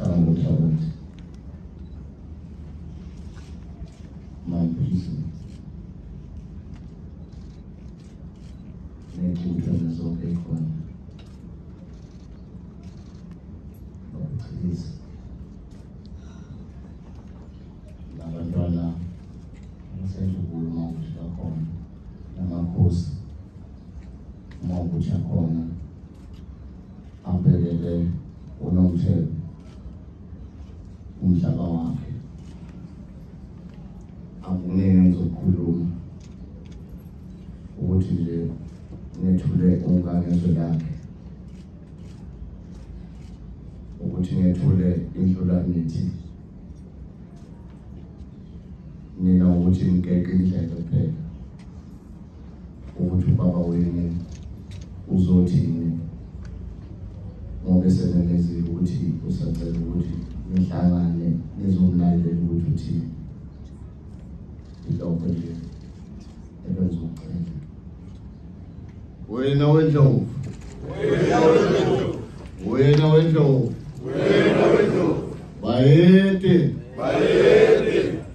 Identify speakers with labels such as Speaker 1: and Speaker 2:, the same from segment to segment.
Speaker 1: Talent. My prison. Nekuthana zonke khona. Please. Nabantwana ngisendukuluma ukuthi bakhona. Namakhosi uma ukuthi akhona. Abhekele unomthelo umhlaba wakhe. Angeke ngizokhuluma ukuthi nje ngethule ungangezo lakhe, ukuthi ngethule indlulanithi nina ukuthi ngeke indlela phela ukuthi ubaba wenu uzothini ngoba senelezile ukuthi usacela ukuthi nihlangane nizomlalela ukuthi uthini. Ilokho nje ebenzokucela. Wena wendlovu, wena wendlovu, bayede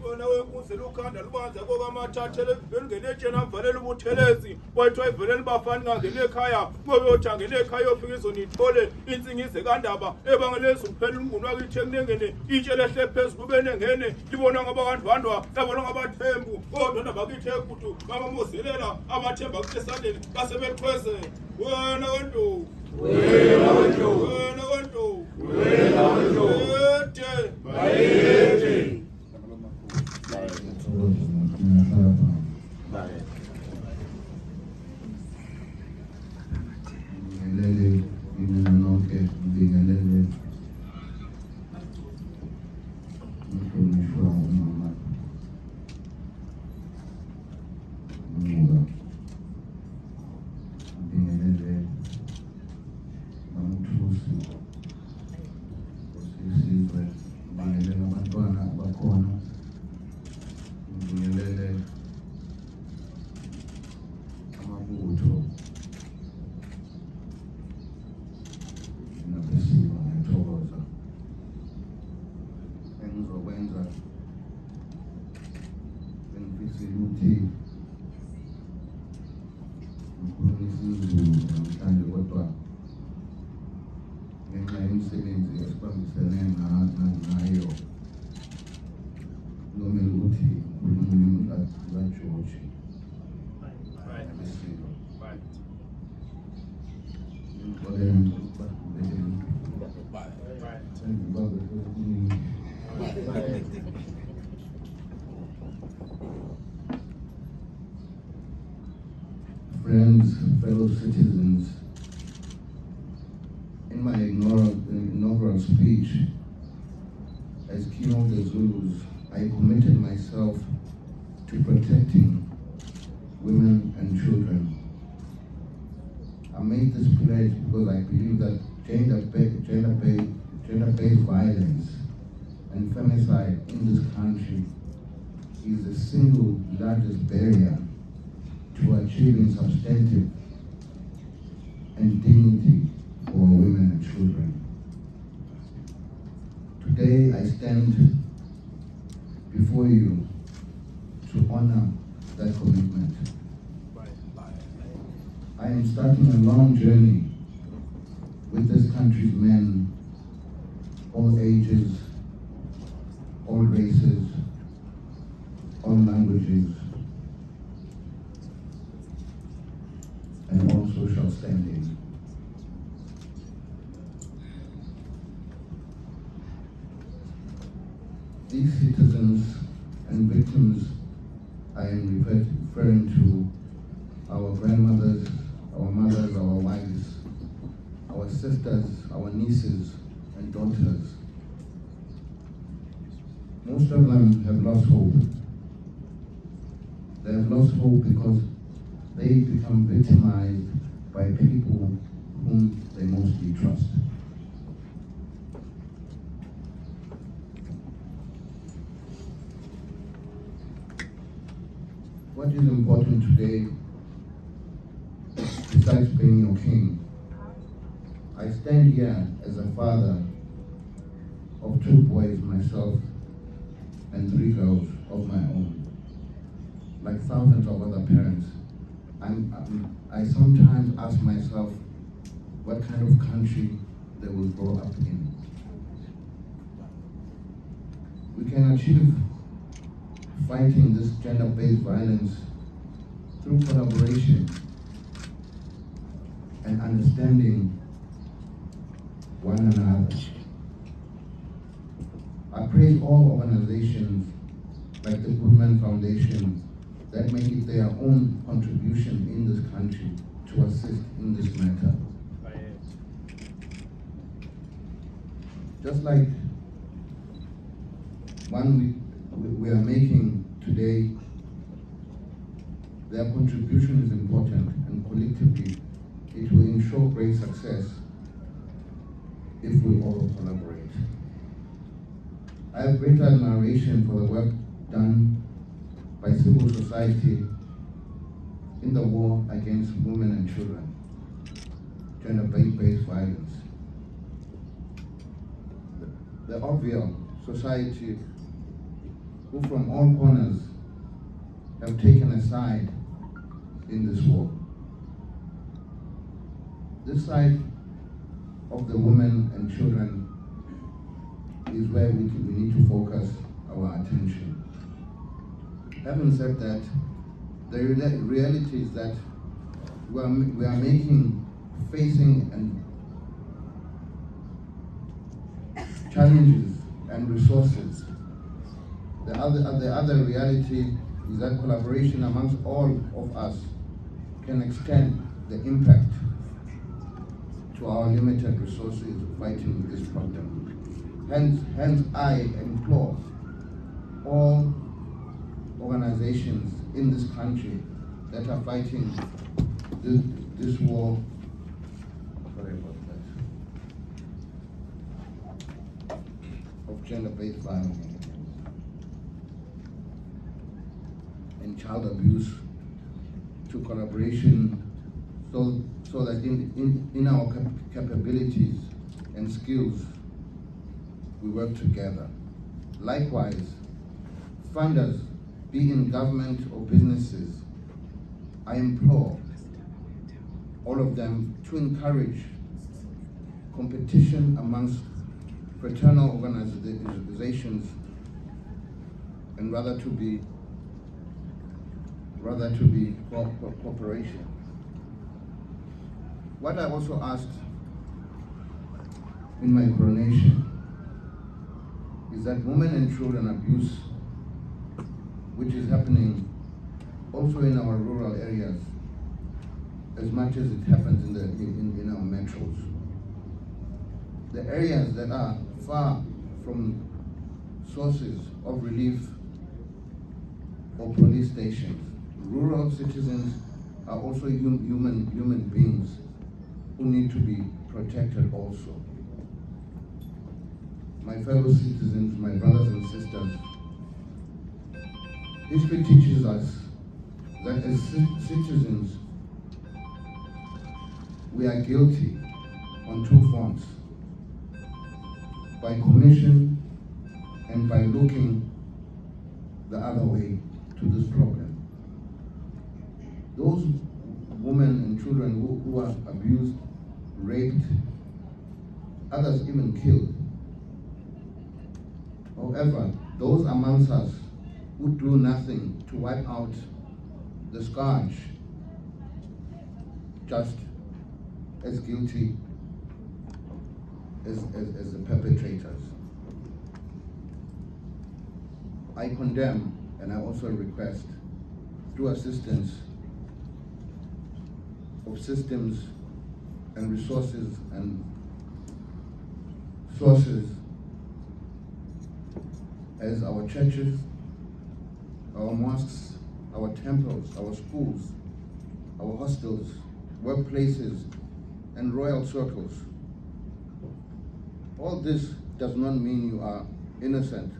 Speaker 2: wena wenkunzi lukhanda lubanza kokamathathele bengenetshena mvalela ubuthelezi wethu ayivelele bafani ngangena ekhaya boyothi angena ekhaya yofika izonithole insingize kandaba ebangelezi uphela umnguni wakithi ekunengene itshe lehle phezulu kube nengene libonwa ngabakandwandwa labonwa ngabathembu kodwa bakithi ekudu babamozelela amathemba kithi esandleni basebekhweze. Wena wendlovu,
Speaker 3: wena wendlovu,
Speaker 2: wena wendlovu,
Speaker 3: wena wendlovu, bayede
Speaker 1: Ngibingelele mina nonke, ngibingelele umhlonishwa umama Ncuba, ngibingelele Mamthusi osisizwe, ngibingelele abantwana abakhona, ngibingelele amabutho nabesimo. Ngiyathokoza engizokwenza bengifisile ukuthi ngikhulume isiZulu namhlanje, kodwa ngenxa yemisebenzi esibambisene nayo kuzomele ukuthi ngikhulume ulimi lukaJoji nabesiko. Ngixolele ukuba friends, fellow citizens, in my inaugural speech as King of the Zulus, I committed myself to protecting women and children. I made this pledge because I believe that gender-based violence and femicide in this country is the single largest barrier to achieving substantive and dignity for women and children. Today I stand before you to honor that commitment. I am starting a long journey with this country's men, all ages, all races, all languages, and all social standing. These citizens and victims I am referring to our grandmothers, our mothers, our wives, our sisters, our nieces and daughters. Most of them have lost hope. They have lost hope because they become victimized by people whom they mostly trust. What is important today, besides being your king, I stand here as a father of 2 boys, myself, and 3 girls of my own. Like thousands of other parents, I sometimes ask myself what kind of country they will grow up in. We can achieve fighting this gender-based violence through collaboration and understanding one another. I praise all organizations like the Grooming Foundation that make it their own contribution in this country to assist in this matter. Just like one we are making today, their contribution is important, and collectively it will ensure great success if we all collaborate. I have great admiration for the work done by civil society in the war against women and children, gender-based violence. The obvious society who from all corners have taken a side in this war. This side of the women and children is where we need to focus our attention. Having said that, the reality is that we are facing challenges and resources. The other reality is that collaboration amongst all of us can extend the impact to our limited resources fighting this problem. Hence I implore all organizations in this country that are fighting this war, sorry about that, of gender-based violence and child abuse to collaboration so that in our capabilities and skills we work together. Likewise, funders, be in government or businesses, I implore all of them to encourage competition amongst fraternal organizations and rather to be cooperation. What I also asked in my coronation is that women and children abuse, which is happening also in our rural areas as much as it happens in our metros. The areas that are far from sources of relief or police stations. Rural citizens are also human beings who need to be protected also. My fellow citizens, my brothers and sisters, history teaches us that as citizens, we are guilty on 2 fronts, by commission and by looking the other way to this problem. Those women and children who are abused, raped, others even killed. However, those amongst us who do nothing to wipe out the scourge, just as guilty as the perpetrators. I condemn and I also request, through assistance of systems and resources and sources, as our churches, our mosques, our temples, our schools, our hostels, workplaces, and royal circles. All this does not mean you are innocent.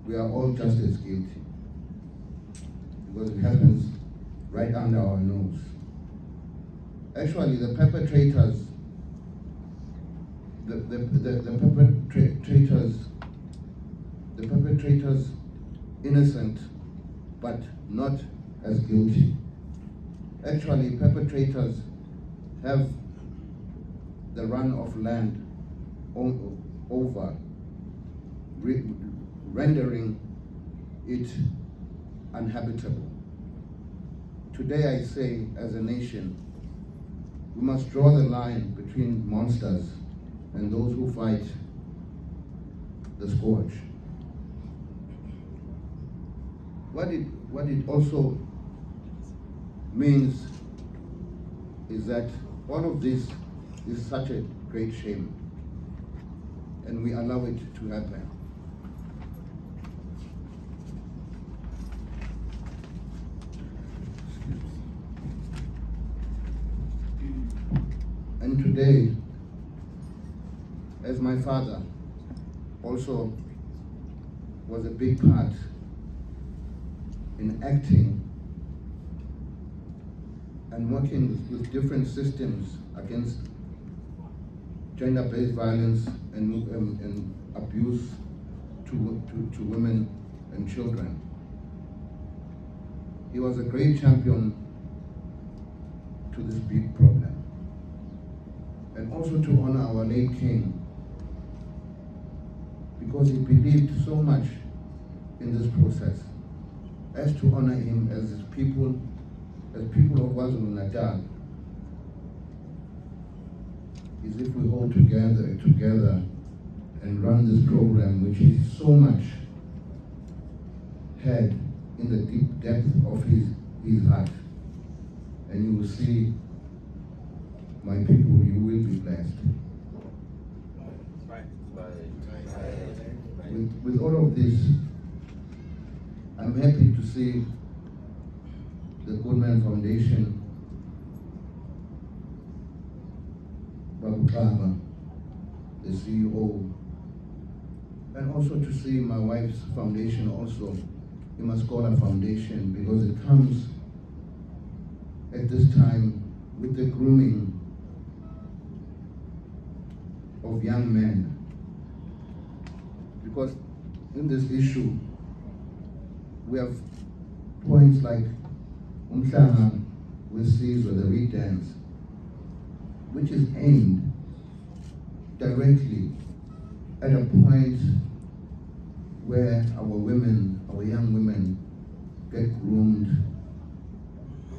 Speaker 1: We are all just as guilty, because it happens right under our nose. Actually, the perpetrators, the perpetrators innocent, but not as guilty. Actually, perpetrators have the run of land over, rendering it uninhabitable. Today I say, as a nation, we must draw the line between monsters and those who fight the scourge. What it also means is that all of this is such a great shame, and we allow it to happen. And today, as my father also was a big part in acting and working with different systems against gender-based violence and abuse to women and children. He was a great champion to this big problem. And also to honor our late king, because he believed so much in this process, as to honor him as people of KwaZulu-Natal, is if we all together and run this program, which he so much had in the deep depth of his heart. And you will see, my people, you will be blessed. With all of this, I'm happy to see the Goodman Foundation, Babu Kaba, the CEO, and also to see my wife's foundation also, the Mascola Foundation, because it comes at this time with the grooming of young men. Because in this issue, we have points like Umhlanga Wesizwe, the Reed Dance, which is aimed directly at a point where our young women get groomed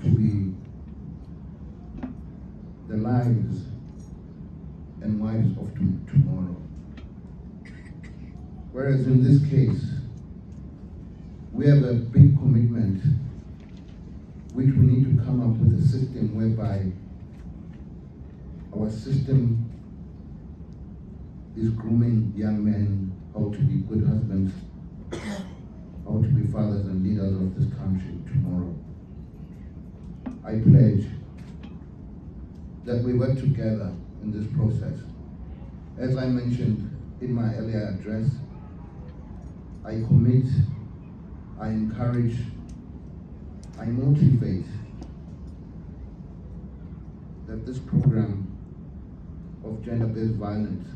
Speaker 1: to be the lives and wives of tomorrow. Whereas in this case, we have a big commitment, which we need to come up with a system whereby our system is grooming young men how to be good husbands, how to be fathers and leaders of this country tomorrow. I pledge that we work together in this process. As I mentioned in my earlier address, I commit, I encourage, I motivate that this program of gender-based violence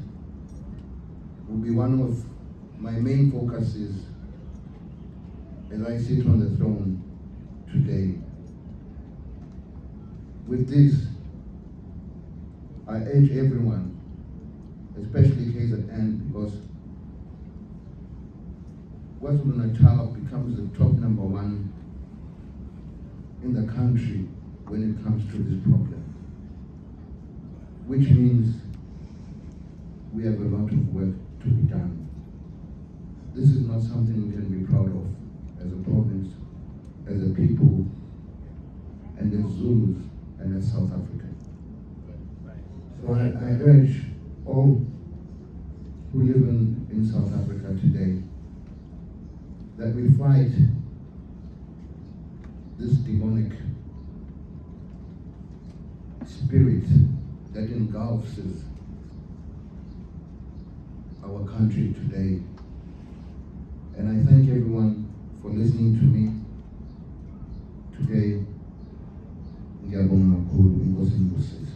Speaker 1: will be one of my main focuses as I sit on the throne today. With this, I urge everyone, especially KZN, because KwaZulu-Natal becomes the top #1 in the country when it comes to this problem, which means we have a lot of work to be done. This is not something we can be proud of as a province, as a people, and as Zulus and as South Africans. So I urge all who live in South Africa today that we fight this demonic spirit that engulfs our country today. And I thank everyone for listening to me today. Ngiyabonga kakhulu, inkosi ngibusise.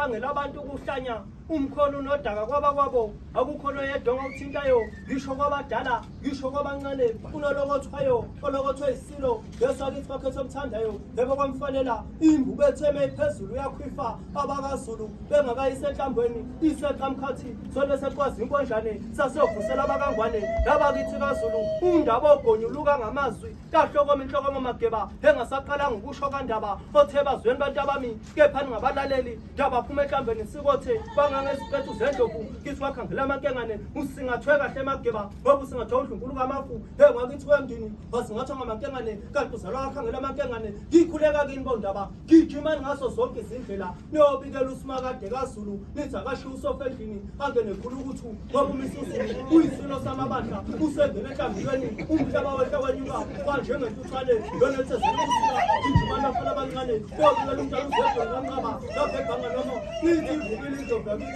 Speaker 4: babangela abantu ukuhlanya umkhono nodaka kwabakwabo akukhona yedwa ongawuthintayo ngisho kwabadala ngisho kwabancane unolokothwayo olokothwe isilo ngesakithi bakhetha omthandayo yebo kwamfanela imbuku etheme iphezulu yakhwifa abakaZulu bengakayisenhlambweni iseqamkhathi sole secwazi inkonjane sasiyovusela abakangwane labakithi kaZulu undaba ogonyuluka ngamazwi kahlokoma inhloko mamageba engasaqalanga ukusho kandaba othe bazweni bantu abami kepha ningabalaleli ndaba phuma ehlambeni sikothe ngeziphethu zendlovu kithi wakhangela amankengane usingathwe kahle emageba ngoba usingathwe udlunkulu kamafu ngakithi wemndini wasingathwa ngamankengane kanti uzalwa wakhangela amankengane ngikhuleka kini bondaba gijimani ngaso zonke izindlela niyobikela usimakade kaZulu nithi akashiya usofa endlini angene khulukuthu ngoba uMisuzulu uyisilo samabandla usengene enhlambulweni umhlaba wehle wenyuka kwanjengentuthwane yona ethezeleukusika gijimani afana abancane niyobikela umntwana uzedwa kancaba lapha ebhanga noma nithi ivukile indlovu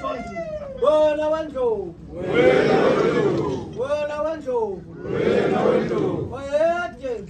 Speaker 4: wena wendlovu wena wendlovu wayede